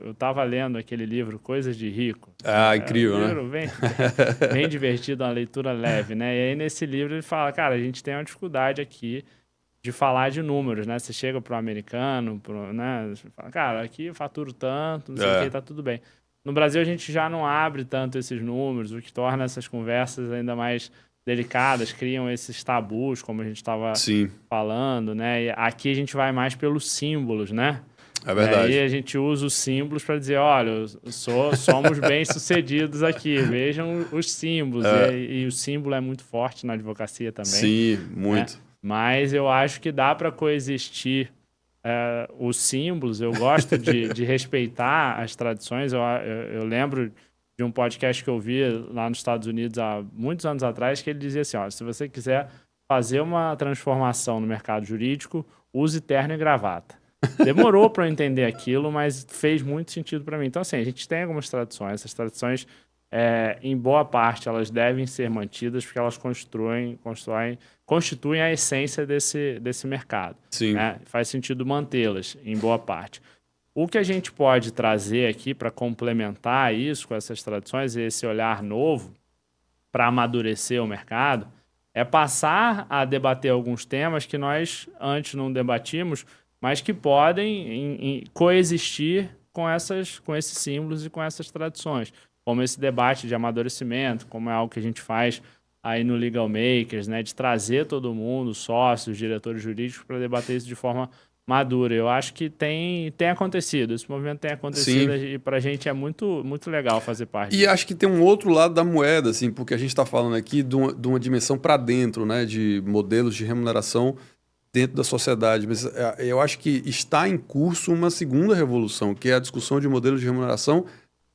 eu estava lendo aquele livro, Coisas de Rico.
Incrível,
um livro bem divertido, uma leitura leve, né? E aí, nesse livro, ele fala, cara, a gente tem uma dificuldade aqui de falar de números, né? Você chega para o americano, né? Você fala, cara, aqui eu faturo tanto, não sei o que, tá tudo bem. No Brasil, a gente já não abre tanto esses números, o que torna essas conversas ainda mais delicadas, criam esses tabus, como a gente estava falando, né? E aqui a gente vai mais pelos símbolos, né?
É verdade.
E aí a gente usa os símbolos para dizer, olha, somos bem-sucedidos aqui, vejam os símbolos. E o símbolo é muito forte na advocacia também.
Sim, muito.
Né? Mas eu acho que dá para coexistir os símbolos. Eu gosto de respeitar as tradições. Eu lembro de um podcast que eu vi lá nos Estados Unidos há muitos anos atrás, que ele dizia assim, ó, se você quiser fazer uma transformação no mercado jurídico, use terno e gravata. Demorou para eu entender aquilo, mas fez muito sentido para mim. Então, assim, a gente tem algumas tradições. Essas tradições, em boa parte, elas devem ser mantidas porque elas constituem a essência desse mercado.
Sim.
Né? Faz sentido mantê-las, em boa parte. O que a gente pode trazer aqui para complementar isso com essas tradições e esse olhar novo para amadurecer o mercado é passar a debater alguns temas que nós antes não debatimos, mas que podem coexistir com esses símbolos e com essas tradições, como esse debate de amadurecimento, como é algo que a gente faz aí no Legal Makers, né, de trazer todo mundo, sócios, diretores jurídicos, para debater isso de forma madura. Eu acho que tem acontecido, esse movimento tem acontecido. Sim. E para a gente é muito, muito legal fazer parte disso.
E acho que tem um outro lado da moeda, assim, porque a gente está falando aqui de uma dimensão para dentro, né, de modelos de remuneração dentro da sociedade. Mas eu acho que está em curso uma segunda revolução, que é a discussão de modelos de remuneração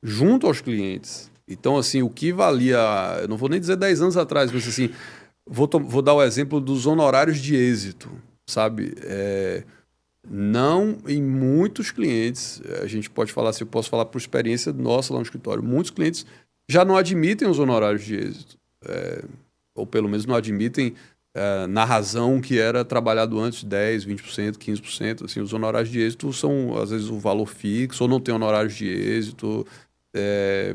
junto aos clientes. Então, assim, o que valia, eu não vou nem dizer 10 anos atrás, mas assim, vou dar o exemplo dos honorários de êxito, sabe? Não em muitos clientes, a gente pode falar, se eu posso falar por experiência nossa lá no escritório, muitos clientes já não admitem os honorários de êxito, ou pelo menos não admitem na razão que era trabalhado antes, 10%, 20%, 15%. Assim, os honorários de êxito são, às vezes, o valor fixo, ou não tem honorários de êxito,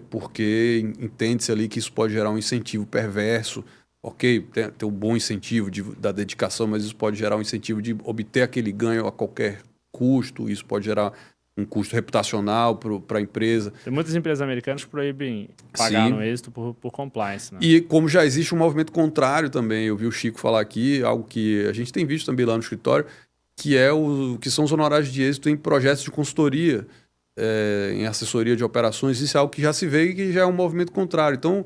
porque entende-se ali que isso pode gerar um incentivo perverso. Ok, tem um bom incentivo da dedicação, mas isso pode gerar um incentivo de obter aquele ganho a qualquer custo, isso pode gerar um custo reputacional para a empresa.
Tem muitas empresas americanas que proíbem pagar no êxito por compliance, né?
E como já existe um movimento contrário também, eu vi o Chico falar aqui, algo que a gente tem visto também lá no escritório, que são os honorários de êxito em projetos de consultoria, em assessoria de operações. Isso é algo que já se vê e que já é um movimento contrário. Então,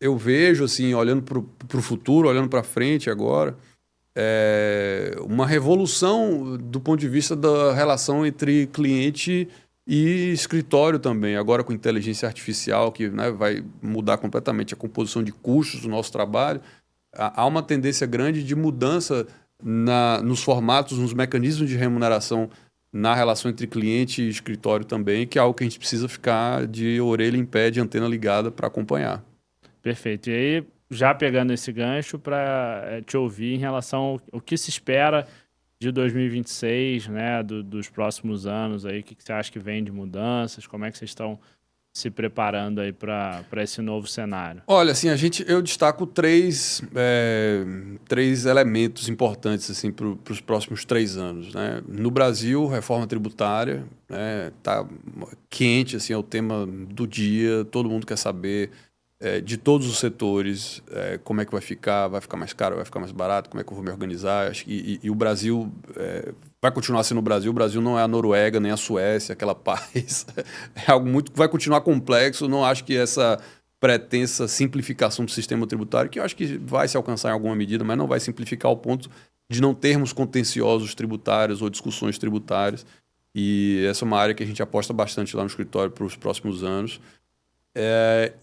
eu vejo, assim, olhando para o futuro, olhando para frente agora, uma revolução do ponto de vista da relação entre cliente e escritório também, agora com inteligência artificial, que, né, vai mudar completamente a composição de custos do nosso trabalho. Há uma tendência grande de mudança nos formatos, nos mecanismos de remuneração na relação entre cliente e escritório também, que é algo que a gente precisa ficar de orelha em pé, de antena ligada para acompanhar.
Perfeito. E aí, já pegando esse gancho para te ouvir em relação ao que se espera de 2026, né, dos próximos anos aí, o que você acha que vem de mudanças, como é que vocês estão se preparando aí para esse novo cenário?
Olha, assim, eu destaco três elementos importantes assim, para os próximos 3 anos. Né? No Brasil, reforma tributária, né, tá quente, assim, é o tema do dia, todo mundo quer saber de todos os setores, como é que vai ficar mais caro, vai ficar mais barato, como é que eu vou me organizar. E o Brasil vai continuar sendo o Brasil não é a Noruega, nem a Suécia, aquela paz. É algo muito que vai continuar complexo. Não acho que essa pretensa simplificação do sistema tributário, que eu acho que vai se alcançar em alguma medida, mas não vai simplificar ao ponto de não termos contenciosos tributários ou discussões tributárias. E essa é uma área que a gente aposta bastante lá no escritório para os próximos anos.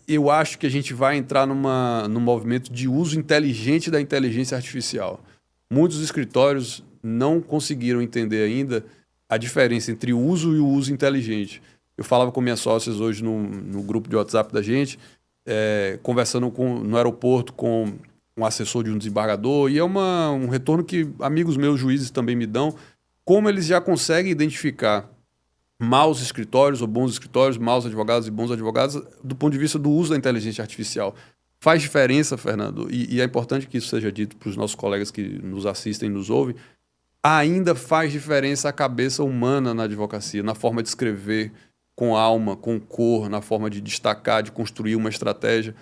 Eu acho que a gente vai entrar num movimento de uso inteligente da inteligência artificial. Muitos escritórios não conseguiram entender ainda a diferença entre o uso e o uso inteligente. Eu falava com minhas sócias hoje no grupo de WhatsApp da gente, conversando no aeroporto com um assessor de um desembargador, e é um retorno que amigos meus juízes também me dão, como eles já conseguem identificar maus escritórios ou bons escritórios, maus advogados e bons advogados, do ponto de vista do uso da inteligência artificial. Faz diferença, Fernando, e é importante que isso seja dito para os nossos colegas que nos assistem e nos ouvem, ainda faz diferença a cabeça humana na advocacia, na forma de escrever com alma, com cor, na forma de destacar, de construir uma estratégia.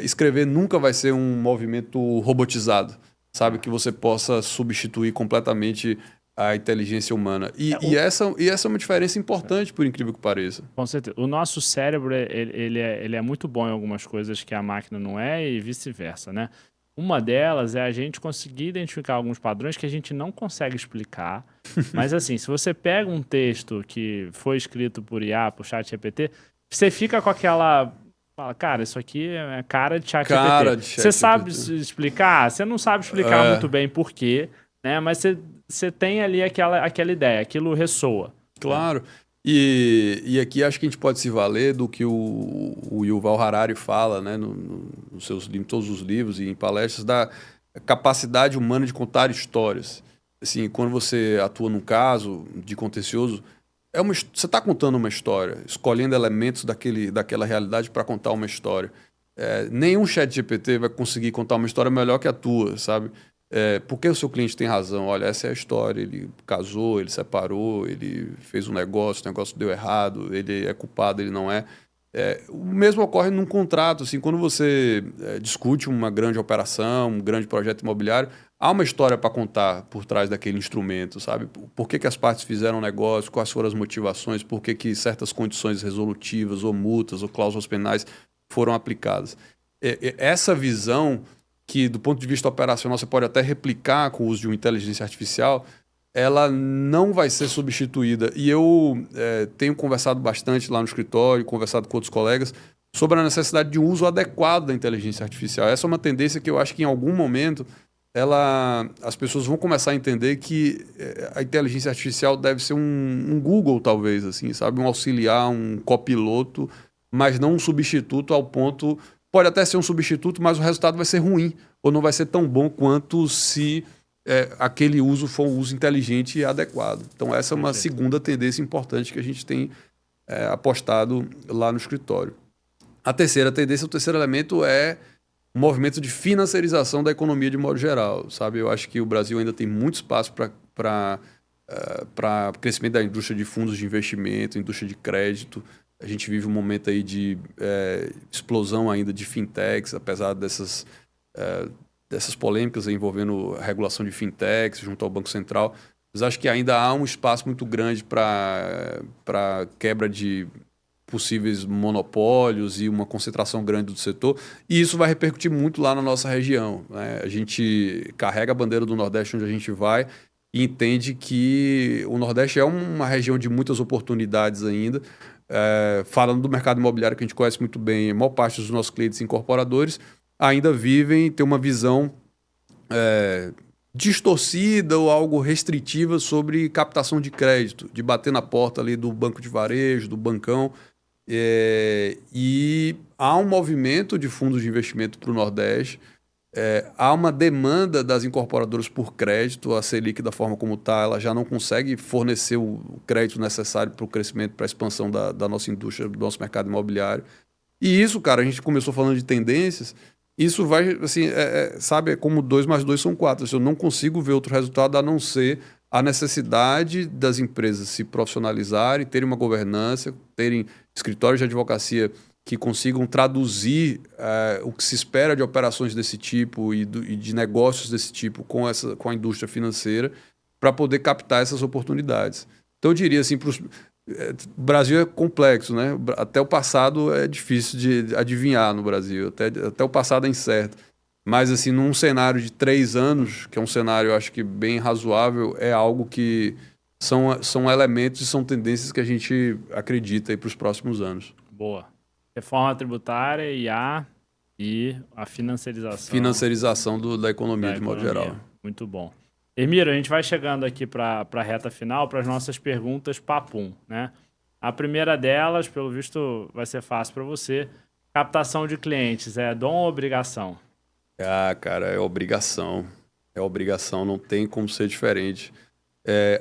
Escrever nunca vai ser um movimento robotizado, sabe? Que você possa substituir completamente a inteligência humana. E essa é uma diferença importante, por incrível que pareça.
Com certeza. O nosso cérebro, ele é muito bom em algumas coisas que a máquina não é e vice-versa, né? Uma delas é a gente conseguir identificar alguns padrões que a gente não consegue explicar. Mas assim, se você pega um texto que foi escrito por IA, por ChatGPT, você fica com aquela... Fala, cara, isso aqui é cara de ChatGPT. Você sabe explicar? Você não sabe explicar muito bem por quê, né? Mas você tem ali aquela ideia, aquilo ressoa.
Claro. E aqui acho que a gente pode se valer do que o Yuval Harari fala, né, nos seus livros, todos os livros e em palestras, da capacidade humana de contar histórias. Assim, quando você atua num caso de contencioso, você está contando uma história, escolhendo elementos daquela realidade para contar uma história. Nenhum chat GPT vai conseguir contar uma história melhor que a tua, sabe? Porque o seu cliente tem razão. Olha, essa é a história. Ele casou, ele separou, ele fez um negócio, o negócio deu errado, ele é culpado, ele não é. O mesmo ocorre num contrato. Assim, quando você discute uma grande operação, um grande projeto imobiliário, há uma história para contar por trás daquele instrumento, sabe? Por que as partes fizeram o negócio, quais foram as motivações, por que certas condições resolutivas ou multas ou cláusulas penais foram aplicadas. Essa visão, que do ponto de vista operacional você pode até replicar com o uso de uma inteligência artificial, ela não vai ser substituída. E eu tenho conversado bastante lá no escritório, conversado com outros colegas, sobre a necessidade de um uso adequado da inteligência artificial. Essa é uma tendência que eu acho que em algum momento as pessoas vão começar a entender que a inteligência artificial deve ser um Google, talvez, assim, sabe? Um auxiliar, um copiloto, mas não um substituto ao ponto... pode até ser um substituto, mas o resultado vai ser ruim, ou não vai ser tão bom quanto se aquele uso for um uso inteligente e adequado. Então, essa é uma segunda tendência importante que a gente tem apostado lá no escritório. A terceira tendência, o terceiro elemento é o movimento de financiarização da economia de modo geral, sabe? Eu acho que o Brasil ainda tem muito espaço para crescimento da indústria de fundos de investimento, indústria de crédito. A gente vive um momento aí de explosão ainda de fintechs, apesar dessas polêmicas envolvendo a regulação de fintechs junto ao Banco Central. Mas acho que ainda há um espaço muito grande para quebra de possíveis monopólios e uma concentração grande do setor. E isso vai repercutir muito lá na nossa região, né? A gente carrega a bandeira do Nordeste onde a gente vai e entende que o Nordeste é uma região de muitas oportunidades ainda. Falando do mercado imobiliário que a gente conhece muito bem, a maior parte dos nossos clientes incorporadores ainda tem uma visão distorcida ou algo restritiva sobre captação de crédito, de bater na porta ali do banco de varejo, do bancão. E há um movimento de fundos de investimento para o Nordeste, há uma demanda das incorporadoras por crédito. A Selic, da forma como está, ela já não consegue fornecer o crédito necessário para o crescimento, para a expansão da nossa indústria, do nosso mercado imobiliário. E isso, cara, a gente começou falando de tendências, isso vai, assim, sabe, é como 2 mais 2 são 4. Eu não consigo ver outro resultado a não ser a necessidade das empresas se profissionalizarem, terem uma governança, terem escritórios de advocacia que consigam traduzir o que se espera de operações desse tipo e de negócios desse tipo com a indústria financeira para poder captar essas oportunidades. Então, eu diria assim, o Brasil é complexo, né? Até o passado é difícil de adivinhar no Brasil, até o passado é incerto. Mas, assim, num cenário de 3 anos, que é um cenário, eu acho que bem razoável, é algo que são elementos e são tendências que a gente acredita aí para os próximos anos.
Boa. Reforma tributária, IA e a financiarização.
Financiarização da economia, de modo geral.
Muito bom. Hermiro, a gente vai chegando aqui para a reta final, para as nossas perguntas papum, né? A primeira delas, pelo visto, vai ser fácil para você. Captação de clientes, é dom ou obrigação?
Cara, é obrigação. É obrigação, não tem como ser diferente.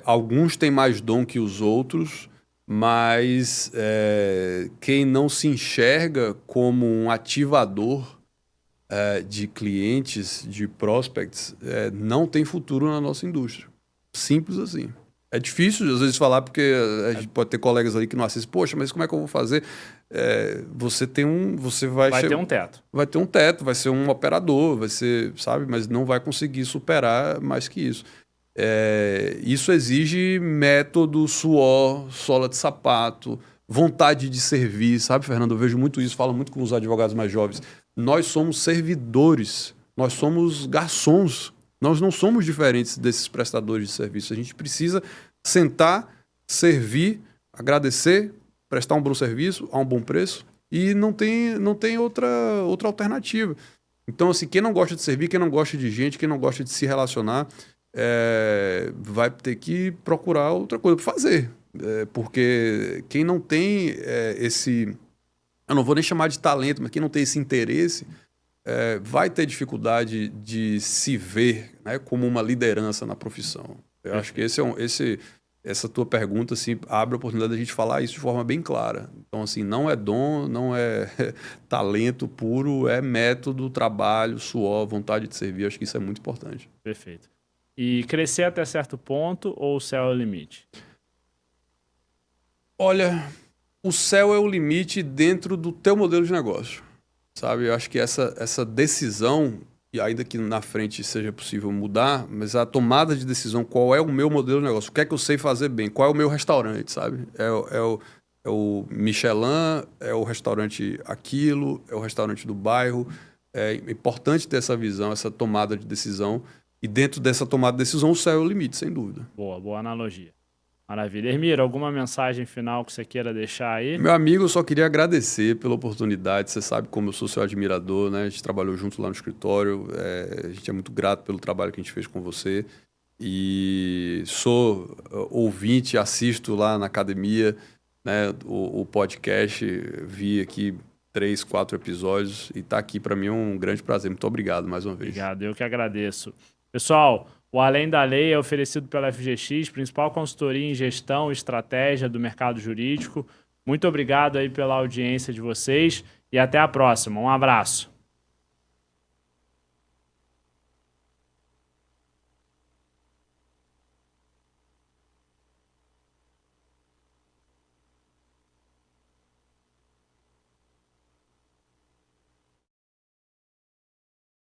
Alguns têm mais dom que os outros, mas quem não se enxerga como um ativador de clientes, de prospects, não tem futuro na nossa indústria. Simples assim. É difícil, às vezes, falar, porque a gente pode ter colegas ali que não assistem. Poxa, mas como é que eu vou fazer? Você ter um teto. Vai ter um teto, vai ser um operador, vai ser, sabe? Mas não vai conseguir superar mais que isso. Isso exige método, suor, sola de sapato, vontade de servir, sabe, Fernando? Eu vejo muito isso, falo muito com os advogados mais jovens. Nós somos servidores, nós somos garçons, nós não somos diferentes desses prestadores de serviço. A gente precisa sentar, servir, agradecer, prestar um bom serviço a um bom preço e não tem outra alternativa. Então, assim, quem não gosta de servir, quem não gosta de gente, quem não gosta de se relacionar, vai ter que procurar outra coisa para fazer. Porque quem não tem eu não vou nem chamar de talento, mas quem não tem esse interesse vai ter dificuldade de se ver, né, como uma liderança na profissão. Eu acho que essa tua pergunta assim, abre a oportunidade de a gente falar isso de forma bem clara. Então, assim, não é dom, não é talento puro, é método, trabalho, suor, vontade de servir. Eu acho que isso é muito importante.
Perfeito. E crescer até certo ponto ou o céu é o limite?
Olha, o céu é o limite dentro do teu modelo de negócio, sabe? Eu acho que essa decisão, e ainda que na frente seja possível mudar, mas a tomada de decisão, qual é o meu modelo de negócio, o que é que eu sei fazer bem, qual é o meu restaurante, sabe? É o Michelin, é o restaurante Aquilo, é o restaurante do bairro. É importante ter essa visão, essa tomada de decisão, e dentro dessa tomada de decisão o céu é o limite, sem dúvida.
Boa analogia. Maravilha. Hermiro, alguma mensagem final que você queira deixar aí?
Meu amigo, eu só queria agradecer pela oportunidade. Você sabe como eu sou seu admirador, né? A gente trabalhou junto lá no escritório. A gente é muito grato pelo trabalho que a gente fez com você. E sou ouvinte, assisto lá na academia, né, o podcast. Vi aqui 3, 4 episódios e estar aqui para mim é um grande prazer. Muito obrigado mais uma vez.
Obrigado, eu que agradeço. Pessoal, o Além da Lei é oferecido pela FGX, principal consultoria em gestão e estratégia do mercado jurídico. Muito obrigado aí pela audiência de vocês e até a próxima. Um abraço.